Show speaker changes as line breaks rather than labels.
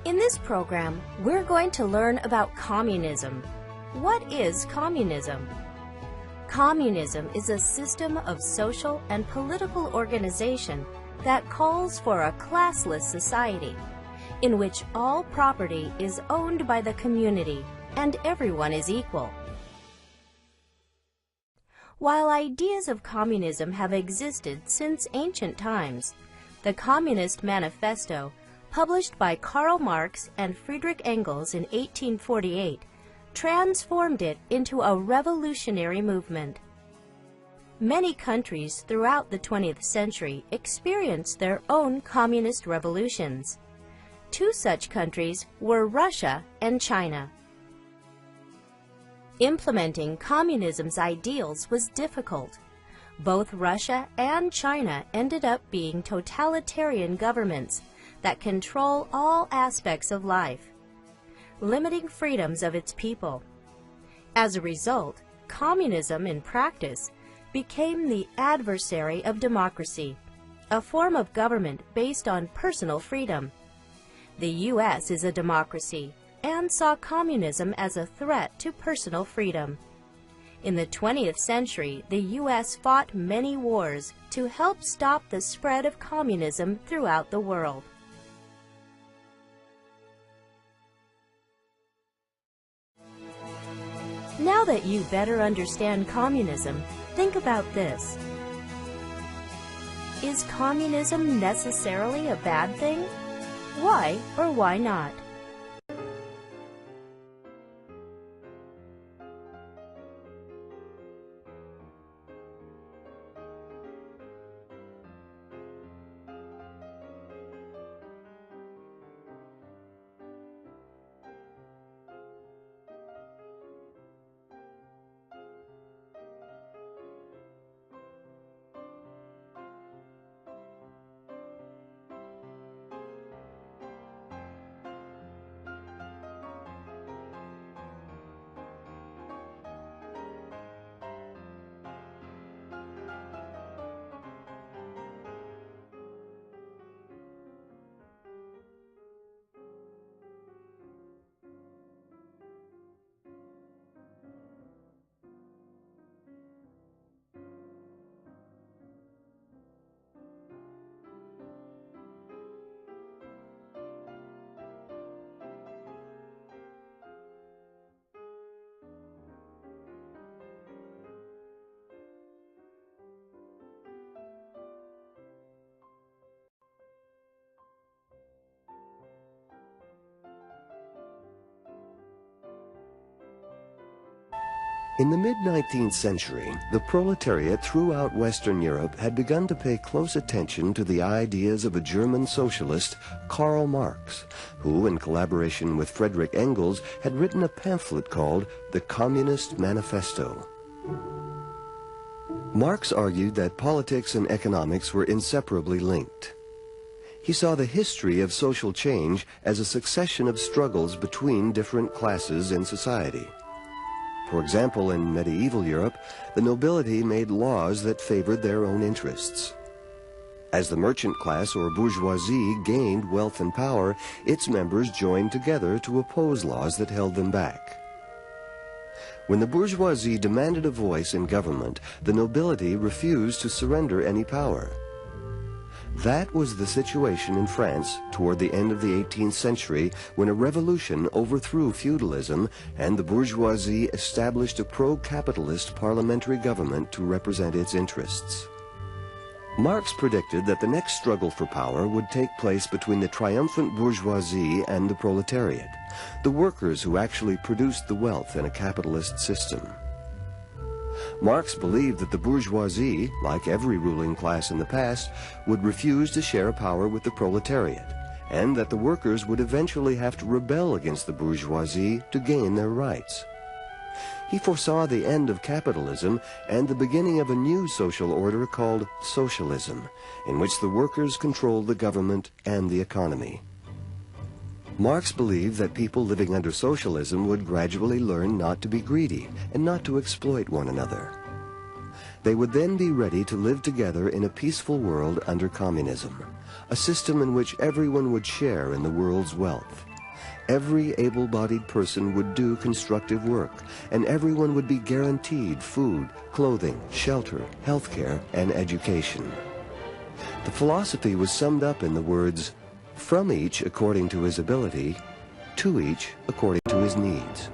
In this program, we're going to learn about communism. What is communism? Communism is a system of social and political organization that calls for a classless society, in which all property is owned by the community and everyone is equal. While ideas of communism have existed since ancient times, the Communist Manifesto, published by Karl Marx and Friedrich Engels in 1848, transformed it into a revolutionary movement. Many countries throughout the 20th century experienced their own communist revolutions. Two such countries were Russia and China. Implementing communism's ideals was difficult. Both Russia and China ended up being totalitarian governments that control all aspects of life, limiting freedoms of its people. As a result, communism in practice became the adversary of democracy, a form of government based on personal freedom. The U.S. is a democracy and saw communism as a threat to personal freedom. In the 20th century, the U.S. fought many wars to help stop the spread of communism throughout the world. Now that you better understand communism, think about this. Is communism necessarily a bad thing? Why or why not?
In the mid-19th century, the proletariat throughout Western Europe had begun to pay close attention to the ideas of a German socialist, Karl Marx, who, in collaboration with Friedrich Engels, had written a pamphlet called the Communist Manifesto. Marx argued that politics and economics were inseparably linked. He saw the history of social change as a succession of struggles between different classes in society. For example, in medieval Europe, the nobility made laws that favored their own interests. As the merchant class or bourgeoisie gained wealth and power, its members joined together to oppose laws that held them back. When the bourgeoisie demanded a voice in government, the nobility refused to surrender any power. That was the situation in France toward the end of the 18th century, when a revolution overthrew feudalism and the bourgeoisie established a pro-capitalist parliamentary government to represent its interests. Marx predicted that the next struggle for power would take place between the triumphant bourgeoisie and the proletariat, the workers who actually produced the wealth in a capitalist system. Marx believed that the bourgeoisie, like every ruling class in the past, would refuse to share power with the proletariat, and that the workers would eventually have to rebel against the bourgeoisie to gain their rights. He foresaw the end of capitalism and the beginning of a new social order called socialism, in which the workers controlled the government and the economy. Marx believed that people living under socialism would gradually learn not to be greedy and not to exploit one another. They would then be ready to live together in a peaceful world under communism, a system in which everyone would share in the world's wealth, every able-bodied person would do constructive work, and everyone would be guaranteed food, clothing, shelter, healthcare, and education. The philosophy was summed up in the words, "From each according to his ability, to each according to his needs."